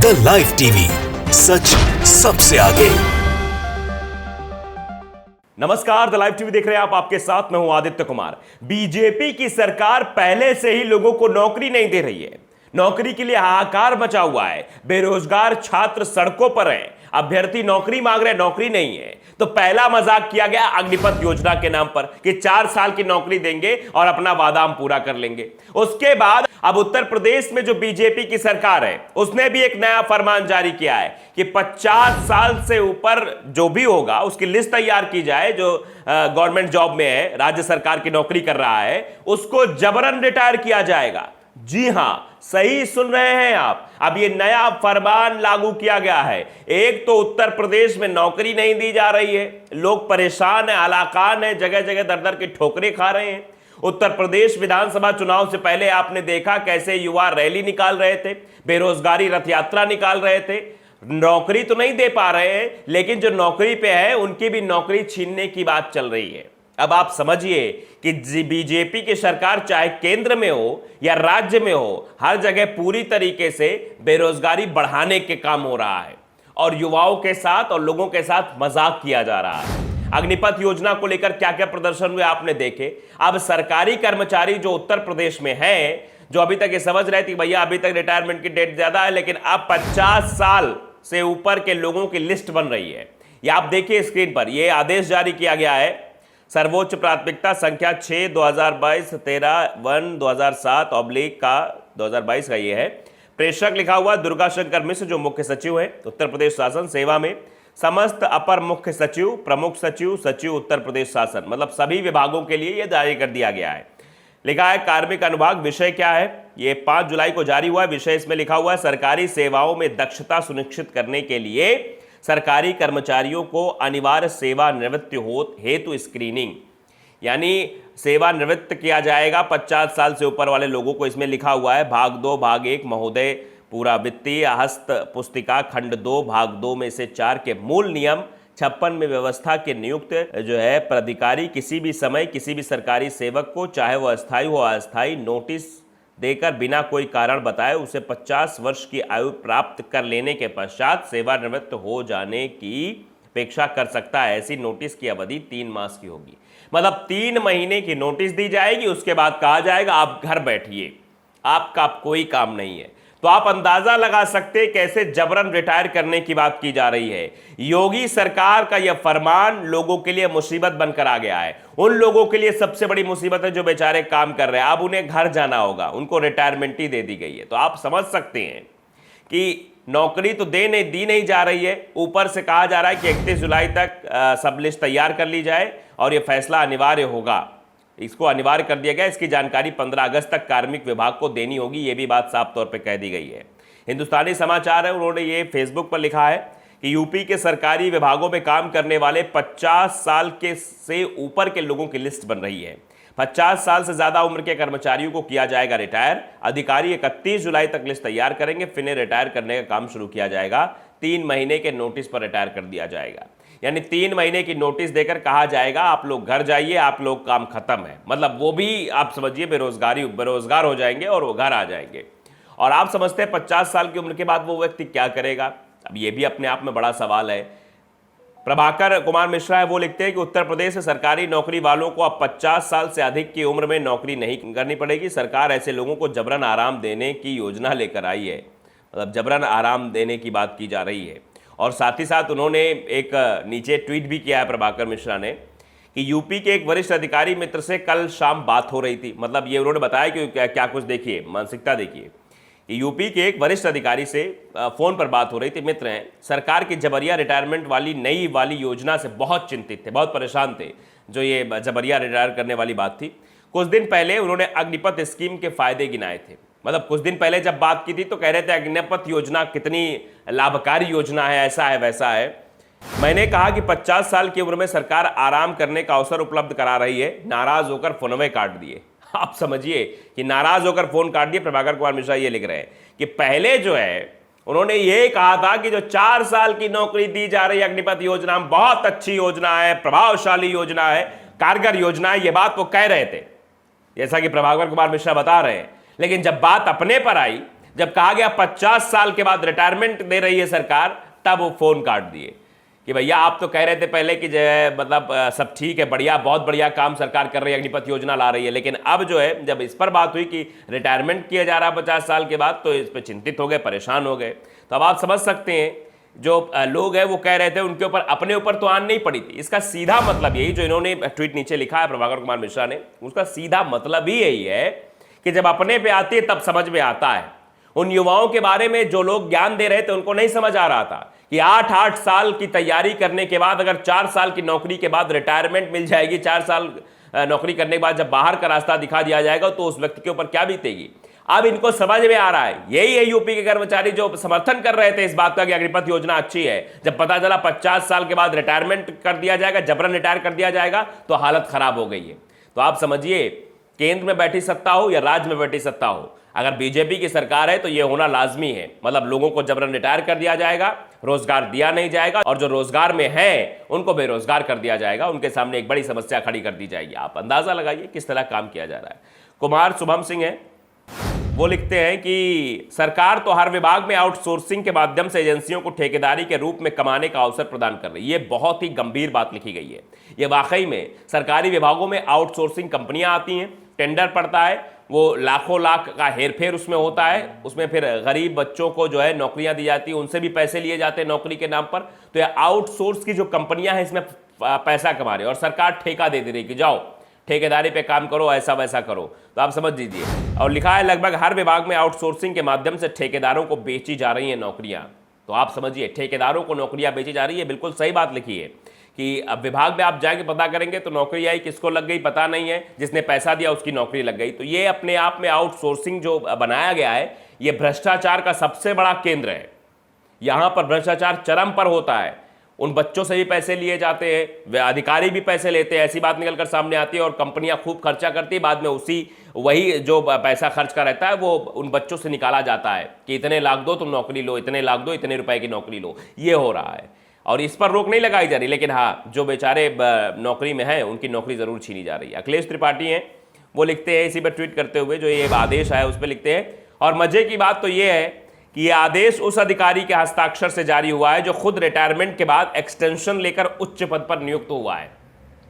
The live TV, सच सबसे आगे। नमस्कार, द लाइव टीवी देख रहे हैं आप। आपके साथ मैं हूं आदित्य कुमार। बीजेपी की सरकार पहले से ही लोगों को नौकरी नहीं दे रही है। नौकरी के लिए हाहाकार मचा हुआ है। बेरोजगार छात्र सड़कों पर हैं। अभ्यर्थी नौकरी मांग रहे, नौकरी नहीं है। तो पहला मजाक किया गया अग्निपथ योजना के नाम पर कि 4 साल की नौकरी देंगे और अपना वादा हम पूरा कर लेंगे। उसके बाद अब उत्तर प्रदेश में जो बीजेपी की सरकार है उसने भी एक नया फरमान जारी किया है कि 50 साल से ऊपर जो भी होगा उसकी लिस्ट तैयार की जाए, जो गवर्नमेंट जॉब में है, राज्य सरकार की नौकरी कर रहा है, उसको जबरन रिटायर किया जाएगा। जी हां, सही सुन रहे हैं आप। अब ये नया फरमान लागू किया गया है। एक तो उत्तर प्रदेश में नौकरी नहीं दी जा रही है, लोग परेशान है, हलाकान है, जगह जगह दर दर की ठोकरें खा रहे हैं। उत्तर प्रदेश विधानसभा चुनाव से पहले आपने देखा कैसे युवा रैली निकाल रहे थे, बेरोजगारी रथ यात्रा निकाल रहे थे। नौकरी तो नहीं दे पा रहे हैं, लेकिन जो नौकरी पे है उनकी भी नौकरी छीनने की बात चल रही है। अब आप समझिए कि बीजेपी की सरकार चाहे केंद्र में हो या राज्य में हो, हर जगह पूरी तरीके से बेरोजगारी बढ़ाने के काम हो रहा है और युवाओं के साथ और लोगों के साथ मजाक किया जा रहा है। अग्निपथ योजना को लेकर क्या क्या प्रदर्शन हुए आपने देखे। अब सरकारी कर्मचारी जो उत्तर प्रदेश में हैं, जो अभी तक ये समझ रहे थे भैया अभी तक रिटायरमेंट की डेट ज्यादा है, लेकिन अब 50 साल से ऊपर के लोगों की लिस्ट बन रही है। ये आप देखिए स्क्रीन पर, यह आदेश जारी किया गया है। सर्वोच्च प्राथमिकता संख्या 6 2022 13/1/2007 ऑब्लिक का 2022 का ये है। प्रेषक लिखा हुआ दुर्गा शंकर मिश्र जो मुख्य सचिव है उत्तर प्रदेश शासन सेवा में। समस्त अपर मुख्य सचिव, प्रमुख सचिव, सचिव उत्तर प्रदेश शासन, मतलब सभी विभागों के लिए यह जारी कर दिया गया है। लिखा है कार्मिक अनुभाग। विषय क्या है, ये 5 जुलाई को जारी हुआ है। विषय इसमें लिखा हुआ है सरकारी सेवाओं में दक्षता सुनिश्चित करने के लिए सरकारी कर्मचारियों को अनिवार्य सेवानिवृत्ति हेतु स्क्रीनिंग, यानी सेवानिवृत्त किया जाएगा 50 साल से ऊपर वाले लोगों को। इसमें लिखा हुआ है भाग 2 भाग 1 महोदय पूरा वित्तीय हस्त पुस्तिका खंड 2 भाग 2 में से 4 के मूल नियम 56 में व्यवस्था के नियुक्त जो है प्राधिकारी किसी भी समय किसी भी सरकारी सेवक को, चाहे वह अस्थायी हो अस्थायी, नोटिस देकर बिना कोई कारण बताए उसे 50 वर्ष की आयु प्राप्त कर लेने के पश्चात सेवानिवृत्त हो जाने की अपेक्षा कर सकता है। ऐसी नोटिस की अवधि 3 मास की होगी। मतलब 3 महीने की नोटिस दी जाएगी, उसके बाद कहा जाएगा आप घर बैठिए, आपका कोई काम नहीं है। तो आप अंदाजा लगा सकते हैं कैसे जबरन रिटायर करने की बात की जा रही है। योगी सरकार का यह फरमान लोगों के लिए मुसीबत बनकर आ गया है। उन लोगों के लिए सबसे बड़ी मुसीबत है जो बेचारे काम कर रहे हैं। अब उन्हें घर जाना होगा, उनको रिटायरमेंट ही दे दी गई है। तो आप समझ सकते हैं कि नौकरी तो दी नहीं जा रही है, ऊपर से कहा जा रहा है कि 31 जुलाई तक सब लिस्ट तैयार कर ली जाए और यह फैसला अनिवार्य होगा। इसको अनिवार्य कर दिया गया। इसकी जानकारी 15 अगस्त तक कार्मिक विभाग को देनी होगी, ये भी बात साफ तौर पे कह दी गई है। हिंदुस्तानी समाचार है, उन्होंने ये फेसबुक पर लिखा है कि यूपी के सरकारी विभागों में काम करने वाले 50 साल के से ऊपर के लोगों की लिस्ट बन रही है। 50 साल से ज्यादा उम्र के कर्मचारियों को किया जाएगा रिटायर। अधिकारी 31 जुलाई तक लिस्ट तैयार करेंगे, फिर इन्हें रिटायर करने का काम शुरू किया जाएगा। 3 महीने के नोटिस पर रिटायर कर दिया जाएगा, यानी 3 महीने की नोटिस देकर कहा जाएगा आप लोग घर जाइए, आप लोग काम खत्म है। मतलब वो भी आप समझिए बेरोजगार हो जाएंगे और वो घर आ जाएंगे। और आप समझते हैं 50 साल की उम्र के बाद वो व्यक्ति क्या करेगा? अब ये भी अपने आप में बड़ा सवाल है। प्रभाकर कुमार मिश्रा है, वो लिखते हैं कि उत्तर प्रदेश से सरकारी नौकरी वालों को अब 50 साल से अधिक की उम्र में नौकरी नहीं करनी पड़ेगी। सरकार ऐसे लोगों को जबरन आराम देने की योजना लेकर आई है। मतलब जबरन आराम देने की बात की जा रही है। और साथ ही साथ उन्होंने एक नीचे ट्वीट भी किया है प्रभाकर मिश्रा ने कि यूपी के एक वरिष्ठ अधिकारी मित्र से कल शाम बात हो रही थी। मतलब ये उन्होंने बताया कि क्या कुछ देखिए, मानसिकता देखिए कि यूपी के एक वरिष्ठ अधिकारी से फोन पर बात हो रही थी, मित्र हैं, सरकार की जबरिया रिटायरमेंट वाली नई वाली योजना से बहुत चिंतित थे, बहुत परेशान थे। जो ये जबरिया रिटायर करने वाली बात थी, कुछ दिन पहले उन्होंने अग्निपथ स्कीम के फायदे गिनाए थे। मतलब कुछ दिन पहले जब बात की थी तो कह रहे थे अग्निपथ योजना कितनी लाभकारी योजना है, ऐसा है वैसा है। मैंने कहा कि 50 साल की उम्र में सरकार आराम करने का अवसर उपलब्ध करा रही है। नाराज होकर फोनवे काट दिए। आप समझिए कि नाराज होकर फोन काट दिए। प्रभाकर कुमार मिश्रा ये लिख रहे हैं कि पहले जो है उन्होंने ये कहा था कि जो 4 साल की नौकरी दी जा रही है अग्निपथ योजना बहुत अच्छी योजना है, प्रभावशाली योजना है, कारगर योजना है, ये बात वो कह रहे थे, जैसा कि प्रभाकर कुमार मिश्रा बता रहे हैं। लेकिन जब बात अपने पर आई जब कहा गया 50 साल के बाद रिटायरमेंट दे रही है सरकार, तब वो फोन काट दिए कि भैया आप तो कह रहे थे पहले कि जो है मतलब सब ठीक है, बढ़िया, बहुत बढ़िया काम सरकार कर रही है, अग्निपथ योजना ला रही है, लेकिन अब जो है जब इस पर बात हुई कि रिटायरमेंट किया जा रहा है 50 साल के बाद, तो इस पर चिंतित हो गए, परेशान हो गए। तो अब आप समझ सकते हैं जो लोग हैं वो कह रहे थे उनके ऊपर, अपने ऊपर तो आन नहीं पड़ी थी। इसका सीधा मतलब यही, जो इन्होंने ट्वीट नीचे लिखा है प्रभाकर कुमार मिश्रा ने, उसका सीधा मतलब ही यही है कि जब अपने पे आती है तब समझ में आता है। उन युवाओं के बारे में जो लोग ज्ञान दे रहे थे उनको नहीं समझ आ रहा था कि 8 साल की तैयारी करने के बाद अगर 4 साल की नौकरी के बाद रिटायरमेंट मिल जाएगी, 4 साल नौकरी करने के बाद जब बाहर का रास्ता दिखा दिया जाएगा तो उस व्यक्ति के ऊपर क्या बीतेगी। अब इनको समझ में आ रहा है। यही है यूपी के कर्मचारी जो समर्थन कर रहे थे इस बात का कि अग्निपथ योजना अच्छी है, जब पता चला 50 साल के बाद रिटायरमेंट कर दिया जाएगा, जबरन रिटायर कर दिया जाएगा, तो हालत खराब हो गई है। तो आप समझिए, केंद्र में बैठी सत्ता हो या राज्य में बैठी सत्ता हो, अगर बीजेपी की सरकार है तो यह होना लाजमी है। मतलब लोगों को जबरन रिटायर कर दिया जाएगा, रोजगार दिया नहीं जाएगा, और जो रोजगार में है उनको बेरोजगार कर दिया जाएगा, उनके सामने एक बड़ी समस्या खड़ी कर दी जाएगी। आप अंदाजा लगाइए किस तरह काम किया जा रहा है। कुमार शुभम सिंह है, वो लिखते हैं कि सरकार तो हर विभाग में आउटसोर्सिंग के माध्यम से एजेंसियों को ठेकेदारी के रूप में कमाने का अवसर प्रदान कर रही है। ये बहुत ही गंभीर बात लिखी गई है। ये वाकई में सरकारी विभागों में आउटसोर्सिंग कंपनियां आती हैं, टेंडर पड़ता है, वो लाखों लाख का हेरफेर उसमें होता है, उसमें फिर गरीब बच्चों को जो है नौकरियां दी जाती है, उनसे भी पैसे लिए जाते हैं नौकरी के नाम पर। तो ये आउटसोर्स की जो कंपनियां हैं इसमें पैसा कमा रही है और सरकार ठेका दे रही कि जाओ ठेकेदारी पे काम करो, ऐसा वैसा करो। तो आप समझ लीजिए, और लिखा है लगभग हर विभाग में आउटसोर्सिंग के माध्यम से ठेकेदारों को बेची जा रही हैं नौकरियां। तो आप समझिए, ठेकेदारों को नौकरियां बेची जा रही है, बिल्कुल सही बात लिखी है कि अब विभाग में आप जाएंगे पता करेंगे तो नौकरी आई, किसको लग गई पता नहीं है, जिसने पैसा दिया उसकी नौकरी लग गई। तो ये अपने आप में आउटसोर्सिंग जो बनाया गया है, ये भ्रष्टाचार का सबसे बड़ा केंद्र है। यहां पर भ्रष्टाचार चरम पर होता है। उन बच्चों से भी पैसे लिए जाते हैं, वे अधिकारी भी पैसे लेते हैं, ऐसी बात निकलकर सामने आती है, और कंपनियां खूब खर्चा करती है, बाद में वही जो पैसा खर्च का रहता है वो उन बच्चों से निकाला जाता है कि इतने लाख दो तुम नौकरी लो, इतने लाख दो, इतने रुपए की नौकरी लो। ये हो रहा है और इस पर रोक नहीं लगाई जा रही, लेकिन हाँ, जो बेचारे नौकरी में हैं उनकी नौकरी जरूर छीनी जा रही है। अखिलेश त्रिपाठी हैं, वो लिखते हैं इसी पर ट्वीट करते हुए, जो ये आदेश आया उस पर लिखते हैं, और मजे की बात तो ये है कि ये आदेश उस अधिकारी के हस्ताक्षर से जारी हुआ है जो खुद रिटायरमेंट के बाद एक्सटेंशन लेकर उच्च पद पर नियुक्त हुआ है।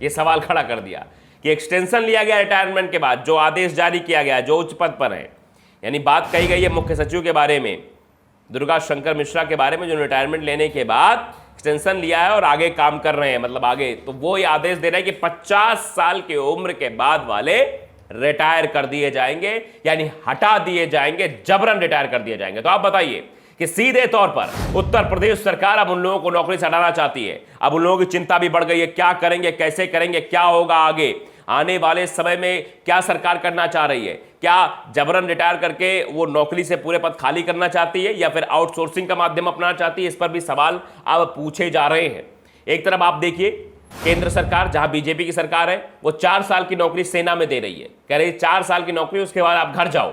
ये सवाल खड़ा कर दिया कि एक्सटेंशन लिया गया रिटायरमेंट के बाद, जो आदेश जारी किया गया जो उच्च पद पर है, यानी बात कही गई है मुख्य सचिव के बारे में, दुर्गा शंकर मिश्रा के बारे में, जो रिटायरमेंट लेने के बाद एक्सटेंशन लिया है और आगे काम कर रहे हैं, मतलब आगे। तो वो ये आदेश दे रहा है कि 50 साल की उम्र के बाद वाले रिटायर कर दिए जाएंगे, यानी हटा दिए जाएंगे, जबरन रिटायर कर दिए जाएंगे। तो आप बताइए कि सीधे तौर पर उत्तर प्रदेश सरकार अब उन लोगों को नौकरी से हटाना चाहती है। अब उन लोगों की चिंता भी बढ़ गई है, क्या करेंगे, कैसे करेंगे, क्या होगा आगे आने वाले समय में, क्या सरकार करना चाह रही है, क्या जबरन रिटायर करके वो नौकरी से पूरे पद खाली करना चाहती है या फिर आउटसोर्सिंग का माध्यम अपनाना चाहती है। इस पर भी सवाल अब पूछे जा रहे हैं। एक तरफ आप देखिए, केंद्र सरकार जहां बीजेपी की सरकार है, वो 4 साल की नौकरी सेना में दे रही है, कह रही है 4 साल की नौकरी, उसके बाद आप घर जाओ।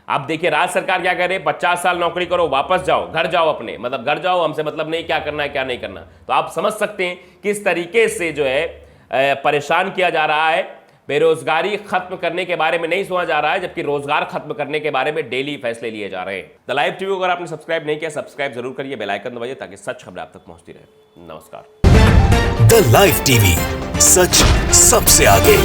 आप देखिए राज्य सरकार क्या कह रही है, 50 साल नौकरी करो, वापस जाओ, घर जाओ अपने, मतलब घर जाओ, हमसे मतलब नहीं क्या करना है क्या नहीं करना। तो आप समझ सकते हैं किस तरीके से जो है परेशान किया जा रहा है। बेरोजगारी खत्म करने के बारे में नहीं सोचा जा रहा है, जबकि रोजगार खत्म करने के बारे में डेली फैसले लिए जा रहे हैं। द लाइव टीवी अगर आपने सब्सक्राइब नहीं किया, सब्सक्राइब जरूर करिए, बेल आइकन दबाइए ताकि सच खबरें आप तक पहुंचती रहे। नमस्कार। द लाइव टीवी, सच सबसे आगे।